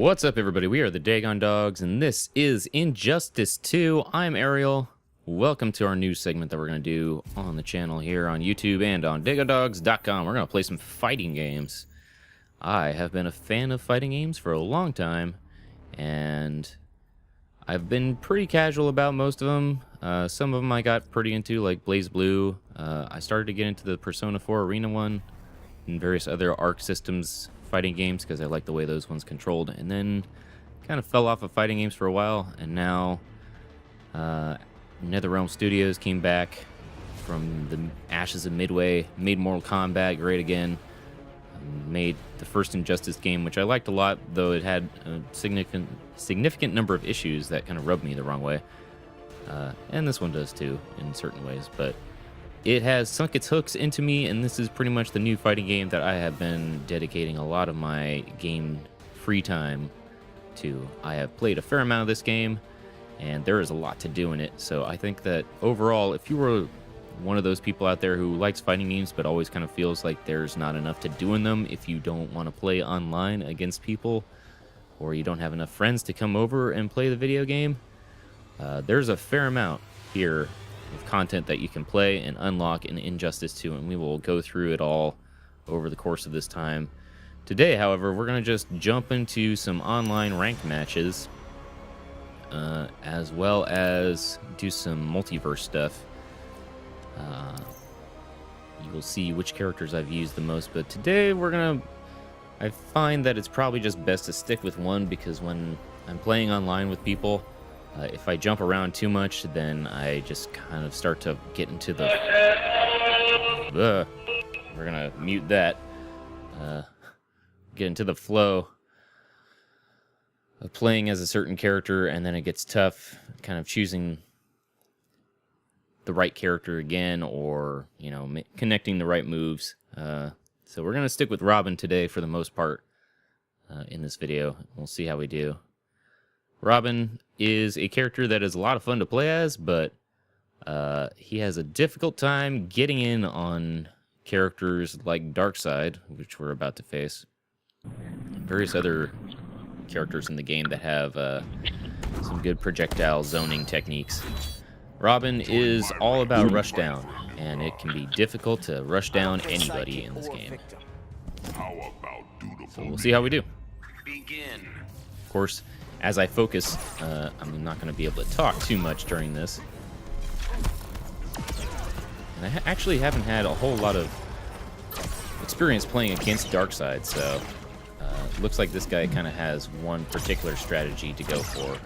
What's up, everybody? We are the Dagon Dogs, and this is Injustice 2. I'm Ariel. Welcome to our new segment that we're going to do on the channel here on YouTube and on DagonDogs.com. We're going to play some fighting games. I have been a fan of fighting games for a long time, and I've been pretty casual about most of them. Some of them I got pretty into, like Blaze Blue. I started to get into the Persona 4 Arena one and various other Arc Systems fighting games because I like the way those ones controlled, and then kind of fell off of fighting games for a while, and now NetherRealm Studios came back from the ashes of Midway, made Mortal Kombat great again, made the first Injustice game, which I liked a lot, though it had a significant number of issues that kind of rubbed me the wrong way, and this one does too in certain ways, but it has sunk its hooks into me, and this is pretty much the new fighting game that I have been dedicating a lot of my game free time to. I have played a fair amount of this game, and there is a lot to do in it, so I think that overall, if you were one of those people out there who likes fighting games but always kind of feels like there's not enough to do in them if you don't want to play online against people, or you don't have enough friends to come over and play the video game, there's a fair amount here of content that you can play and unlock in Injustice 2, and we will go through it all over the course of this time. Today, however, we're going to just jump into some online ranked matches, as well as do some multiverse stuff. You will see which characters I've used the most, but today I find that it's probably just best to stick with one, because when I'm playing online with people, if I jump around too much, then I just kind of start to get into the... we're gonna mute that. Get into the flow of playing as a certain character, and then it gets tough kind of choosing the right character again, or, you know, connecting the right moves. So we're gonna stick with Robin today for the most part in this video. We'll see how we do. Robin is a character that is a lot of fun to play as, but he has a difficult time getting in on characters like Darkseid, which we're about to face, and various other characters in the game that have some good projectile zoning techniques. Robin is all about rushdown, and it can be difficult to rush down anybody in this game. So we'll see how we do. Of course, as I focus, I'm not going to be able to talk too much during this. And I actually haven't had a whole lot of experience playing against Darkseid, so looks like this guy kind of has one particular strategy to go for.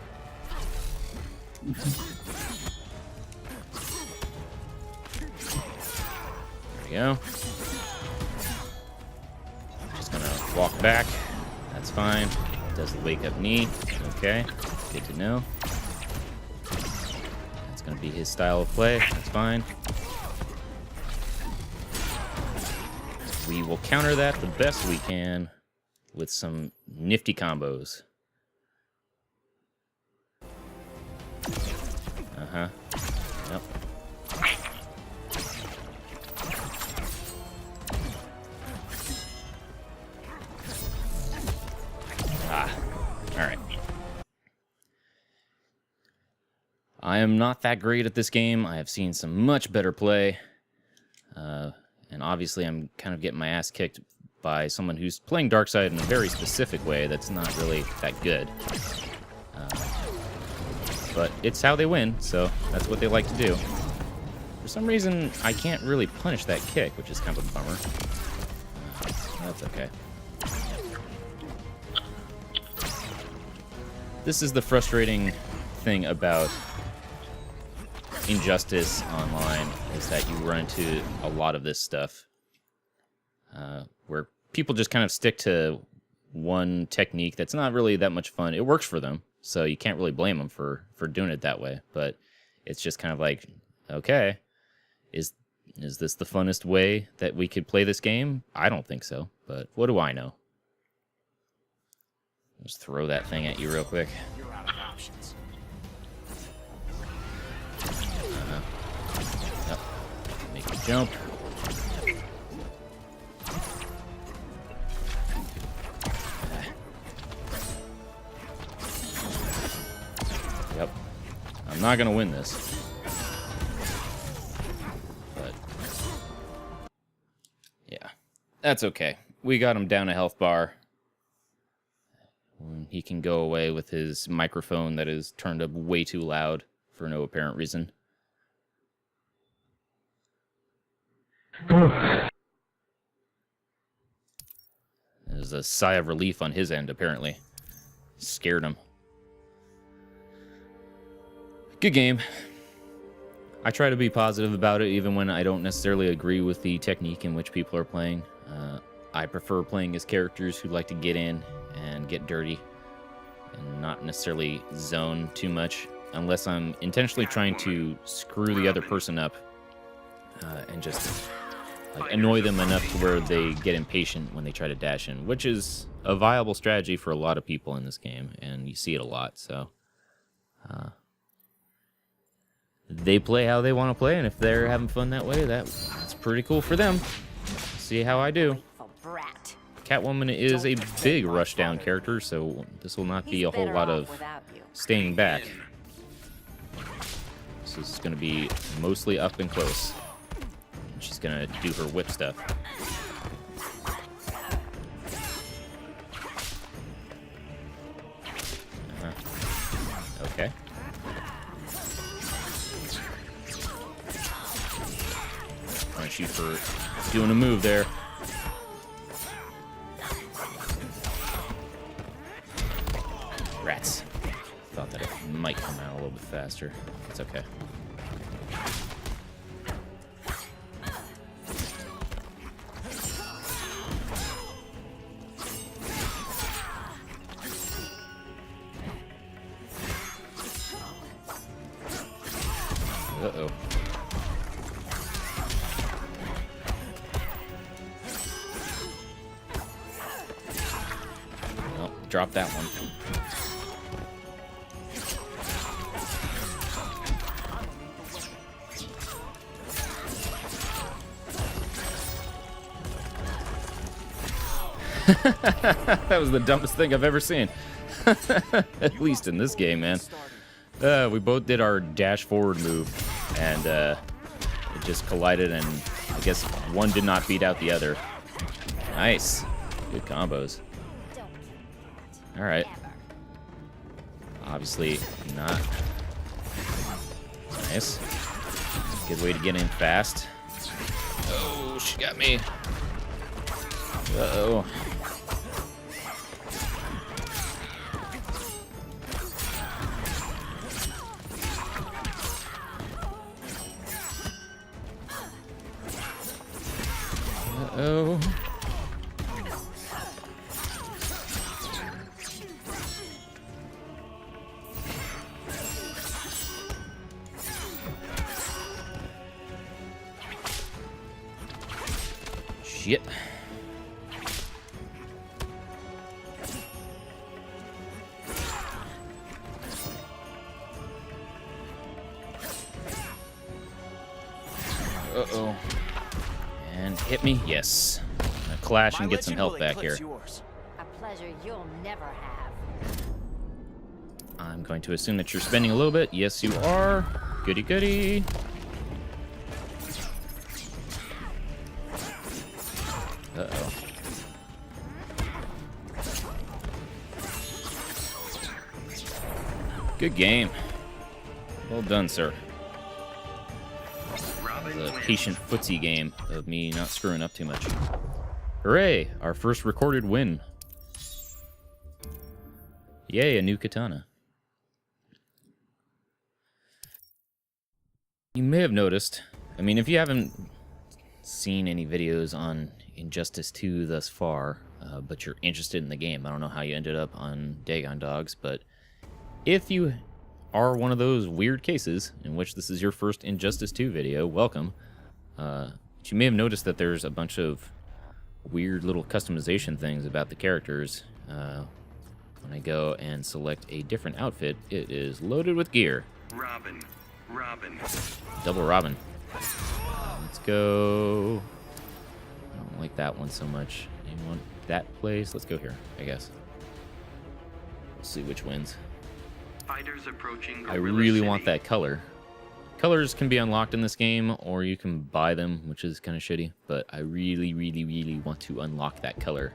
There we go. Just going to walk back. That's fine. Does the wake up knee. Okay, good to know. That's going to be his style of play. That's fine. We will counter that the best we can with some nifty combos. Uh-huh. Yep. Alright. I am not that great at this game. I have seen some much better play. And obviously I'm kind of getting my ass kicked by someone who's playing Darkseid in a very specific way that's not really that good. But it's how they win, so that's what they like to do. For some reason, I can't really punish that kick, which is kind of a bummer. That's okay. This is the frustrating thing about Injustice Online, is that you run into a lot of this stuff, where people just kind of stick to one technique that's not really that much fun. It works for them, so you can't really blame them for doing it that way, but it's just kind of like, okay, is this the funnest way that we could play this game? I don't think so, but what do I know? Just throw that thing at you real quick. You're out of options. Yep. Make you jump. not going to win this. But, yeah, that's okay. We got him down a health bar. He can go away with his microphone that is turned up way too loud for no apparent reason. There's a sigh of relief on his end, apparently. Scared him. Good game. I try to be positive about it, even when I don't necessarily agree with the technique in which people are playing. I prefer playing as characters who like to get in and get dirty and not necessarily zone too much, unless I'm intentionally trying to screw the other person up and just like annoy them enough to where they get impatient when they try to dash in, which is a viable strategy for a lot of people in this game, and you see it a lot. So they play how they want to play, and if they're having fun that way, that's pretty cool for them. See how I do. Catwoman is a big rushdown character, so this will not be a whole lot of staying back. This is going to be mostly up and close. And she's going to do her whip stuff. Okay. Punish you for doing a move there. Rats. Thought that it might come out a little bit faster. It's okay. Uh-oh. Well, drop that one. That was the dumbest thing I've ever seen. At least in this game, man. We both did our dash forward move, and it just collided, and I guess one did not beat out the other. Nice. Good combos. Alright. Obviously not. Nice. Good way to get in fast. Oh, she got me. Uh-oh. Uh-oh. Shit. Uh-oh. And hit me? Yes. I'm gonna clash and get some health back here. A pleasure you'll never have. I'm going to assume that you're spending a little bit. Yes, you are. Goody goody. Uh-oh. Good game. Well done, sir. The patient footsie game of me not screwing up too much. Hooray! Our first recorded win. Yay, a new katana. You may have noticed, I mean, if you haven't seen any videos on Injustice 2 thus far, but you're interested in the game, I don't know how you ended up on Dagon Dogs, but if you are one of those weird cases in which this is your first Injustice 2 video, welcome. But you may have noticed that there's a bunch of weird little customization things about the characters. When I go and select a different outfit, it is loaded with gear. Robin. Double Robin. Let's go. I don't like that one so much. You want that place? Let's go here, I guess. We'll see which wins. Fighters approaching. I really want that color. Colors can be unlocked in this game, or you can buy them, which is kind of shitty. But I really, really, really want to unlock that color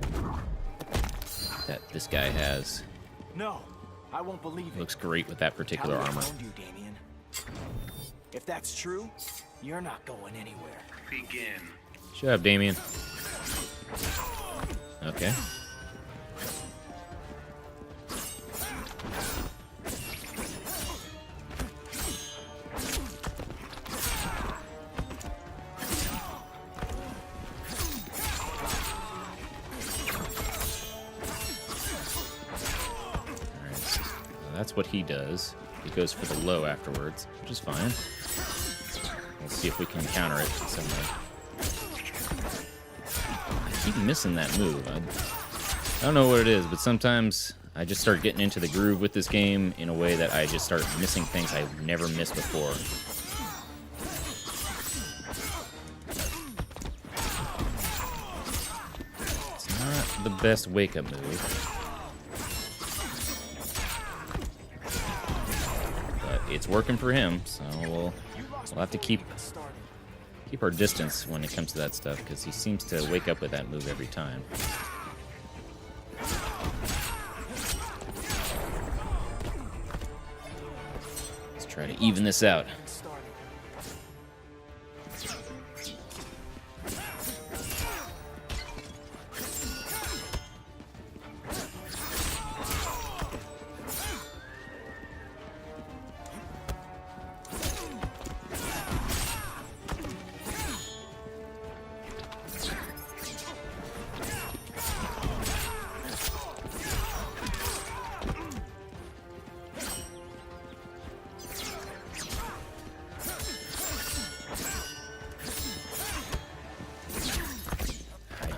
that this guy has. No, I won't believe it. Looks great with that particular Tell me armor. I found you, Damien. If that's true, you're not going anywhere. Begin. Shut up, Damien. Okay. That's what he does. He goes for the low afterwards, which is fine. We'll see if we can counter it some way. I keep missing that move. I don't know what it is, but sometimes I just start getting into the groove with this game in a way that I just start missing things I've never missed before. It's not the best wake-up move. It's working for him, so we'll have to keep our distance when it comes to that stuff, because he seems to wake up with that move every time. Let's try to even this out.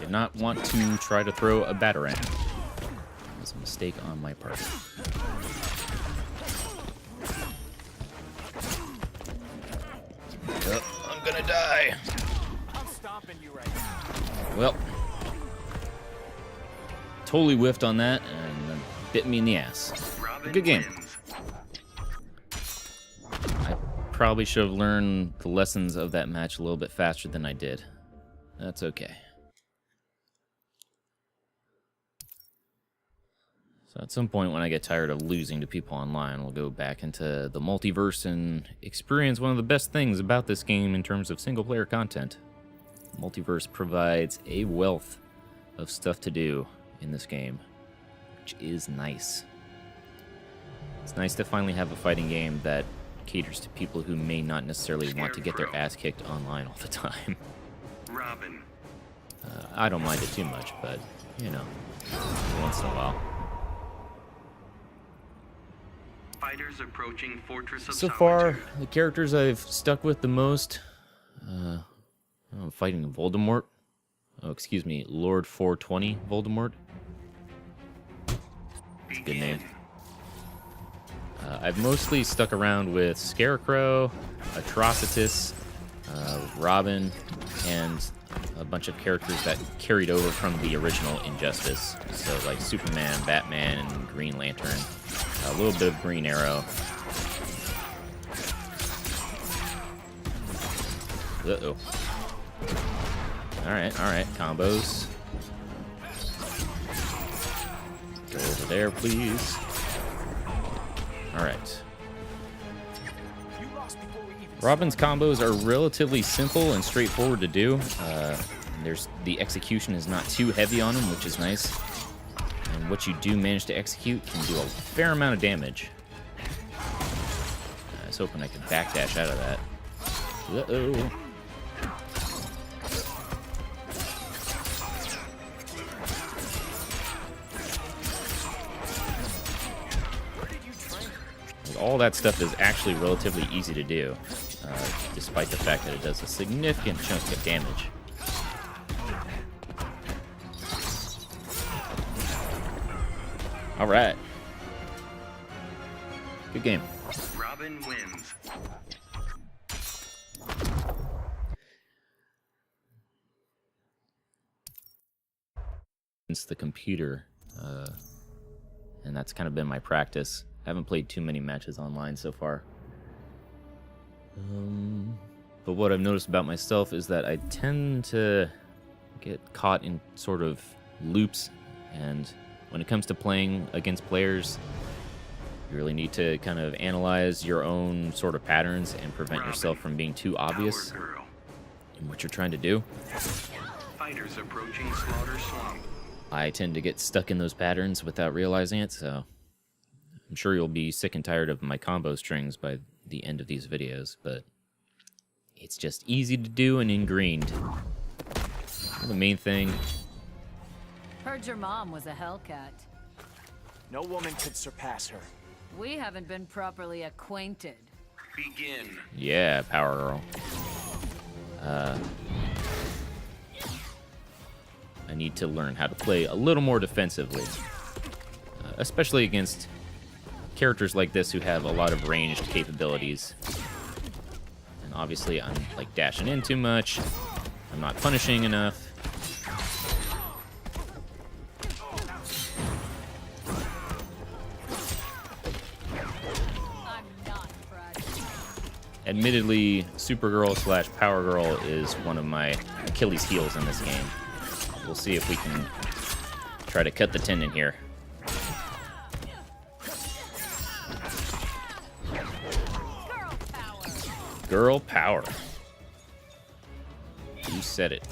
Not want to try to throw a batarang. That was a mistake on my part. I'm gonna die. I'm stomping you right now. Well, totally whiffed on that and bit me in the ass. Good game. I probably should have learned the lessons of that match a little bit faster than I did. That's okay. So at some point when I get tired of losing to people online, we'll go back into the multiverse and experience one of the best things about this game in terms of single-player content. Multiverse provides a wealth of stuff to do in this game, which is nice. It's nice to finally have a fighting game that caters to people who may not necessarily want to get their ass kicked online all the time. Robin. I don't mind it too much, but, you know, once in a while. Fighters approaching Fortress of So Solitude. far, the characters I've stuck with the most, I'm fighting Voldemort. Oh, excuse me, Lord 420 Voldemort. That's a good name. I've mostly stuck around with Scarecrow, Atrocitus, Robin, and a bunch of characters that carried over from the original Injustice. So like Superman, Batman, and Green Lantern. A little bit of Green Arrow. Uh-oh. Alright, combos. Go over there, please. Alright. Robin's combos are relatively simple and straightforward to do. The execution is not too heavy on him, which is nice. And what you do manage to execute can do a fair amount of damage. I was hoping I could backdash out of that. Uh-oh. All that stuff is actually relatively easy to do, despite the fact that it does a significant chunk of damage. All right. Good game. Robin wins. It's the computer, and that's kind of been my practice. I haven't played too many matches online so far. But what I've noticed about myself is that I tend to get caught in sort of loops, and when it comes to playing against players, you really need to kind of analyze your own sort of patterns and prevent Robin, yourself from being too obvious Power Girl. in what you're trying to do. Fighters approaching Slaughter Swamp. I tend to get stuck in those patterns without realizing it, so I'm sure you'll be sick and tired of my combo strings by the end of these videos, but it's just easy to do and ingrained. The main thing. Heard your mom was a Hellcat. No woman could surpass her. We haven't been properly acquainted. Begin. Yeah, Power Girl. I need to learn how to play a little more defensively, especially against characters like this who have a lot of ranged capabilities. And obviously I'm like dashing in too much. I'm not punishing enough. I'm not fragile. Admittedly, Supergirl slash Power Girl is one of my Achilles heels in this game. We'll see if we can try to cut the tendon here. Girl power. Girl power. You said it.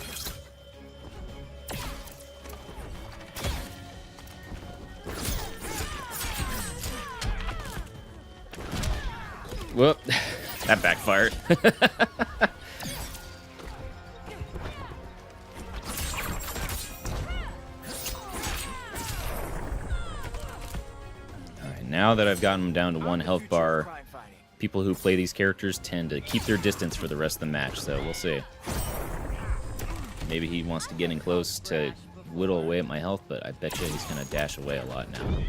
Whoop, that backfired. Alright, now that I've gotten him down to one health bar, people who play these characters tend to keep their distance for the rest of the match, so we'll see. Maybe he wants to get in close to whittle away at my health, but I bet you he's going to dash away a lot now.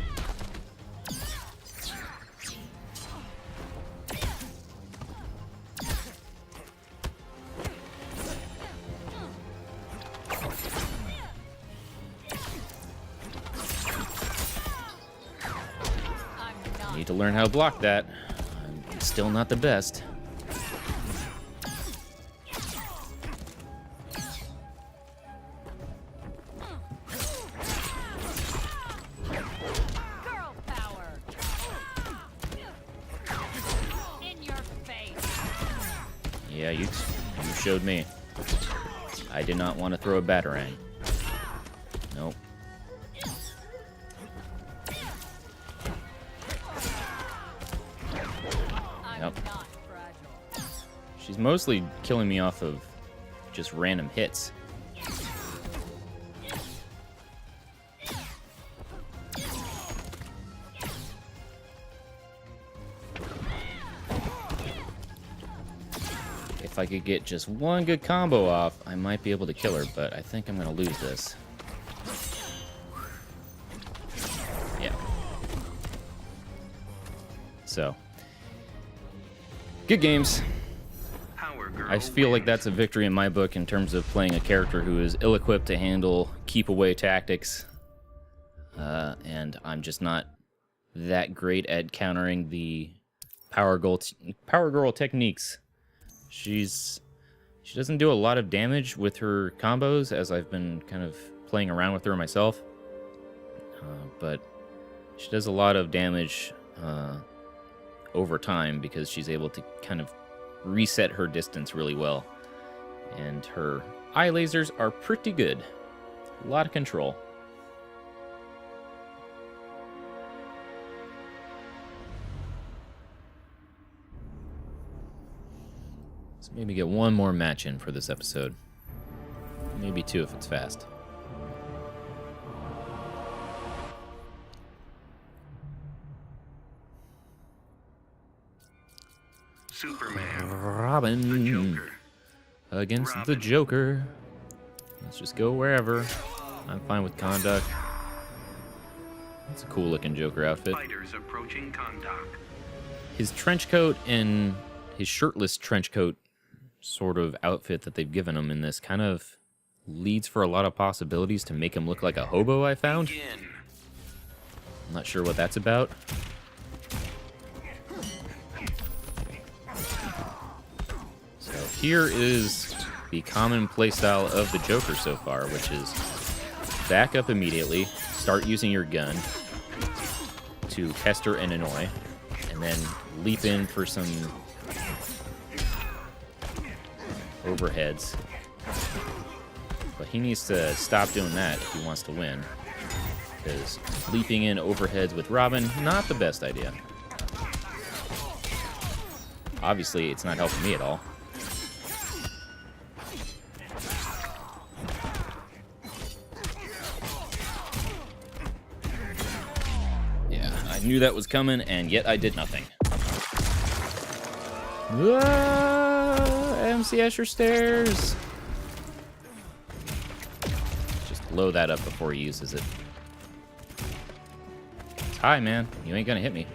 Need to learn how to block that. I'm still not the best. Girl power. In your face. Yeah, you showed me. I did not want to throw a batarang. Nope. Yep. Not fragile. She's mostly killing me off of just random hits. If I could get just one good combo off, I might be able to kill her, but I think I'm going to lose this. Yeah. So, good games. Power Girl. I feel like wins. that's a victory in my book in terms of playing a character who is ill-equipped to handle keep-away tactics. And I'm just not that great at countering the Power Girl techniques. She doesn't do a lot of damage with her combos, as I've been kind of playing around with her myself. But she does a lot of damage over time because she's able to kind of reset her distance really well. And her eye lasers are pretty good. A lot of control. Let's maybe get one more match in for this episode. Maybe two if it's fast. Superman. Robin Joker. against the Robin. Joker. Let's just go wherever. I'm fine with conduct. It's a cool looking Joker outfit. Fighters approaching Conduct. His trench coat and his shirtless trench coat sort of outfit that they've given him in this kind of leads for a lot of possibilities to make him look like a hobo, I found. Begin. I'm not sure what that's about. here is the common playstyle of the Joker so far, which is back up immediately, start using your gun to pester and annoy, and then leap in for some overheads. But he needs to stop doing that if he wants to win, because leaping in overheads with Robin, not the best idea. Obviously, it's not helping me at all. Yeah, I knew that was coming, and yet I did nothing. MC Escher stairs! Just blow that up before he uses it. It's high, man. You ain't gonna hit me.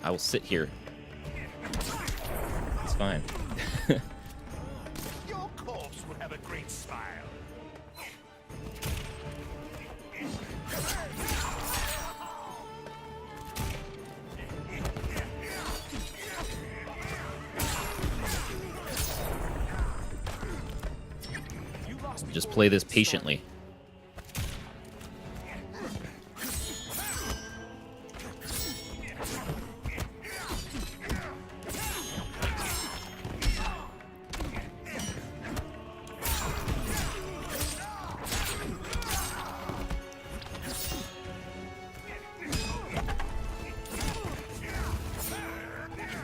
I will sit here. It's fine. Your corpse would have a great smile. Just play this patiently.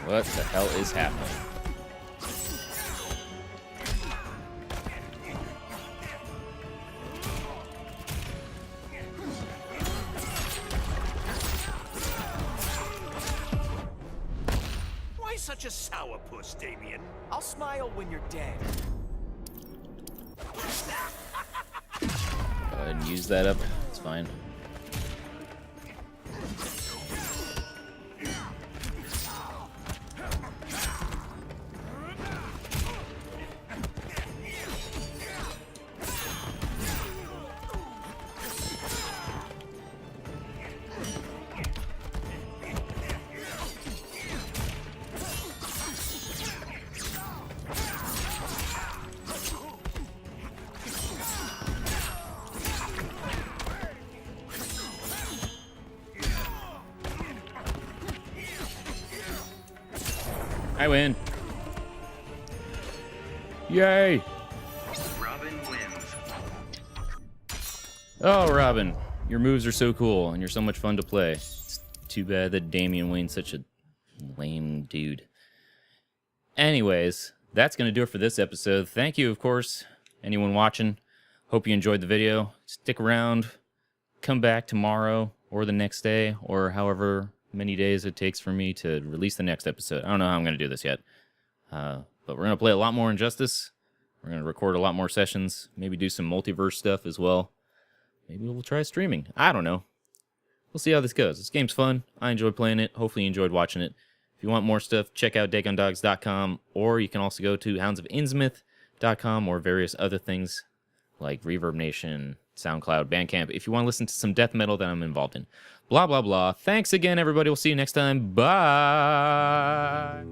What the hell is happening? Why such a sourpuss, Damien? I'll smile when you're dead. Go ahead and use that up. It's fine. I win. Yay! Robin wins. Oh, Robin, your moves are so cool, and you're so much fun to play. It's too bad that Damian Wayne's such a lame dude. Anyways, that's going to do it for this episode. Thank you, of course, anyone watching. Hope you enjoyed the video. Stick around. Come back tomorrow or the next day or however many days it takes for me to release the next episode. I don't know how I'm going to do this yet. But we're going to play a lot more Injustice. We're going to record a lot more sessions. Maybe do some multiverse stuff as well. Maybe we'll try streaming. I don't know. We'll see how this goes. This game's fun. I enjoyed playing it. Hopefully you enjoyed watching it. If you want more stuff, check out dagondogs.com, or you can also go to houndsofinnsmouth.com or various other things like Reverb Nation, Soundcloud, Bandcamp, if you want to listen to some death metal that I'm involved in. Blah, blah, blah. Thanks again, everybody. We'll see you next time. Bye.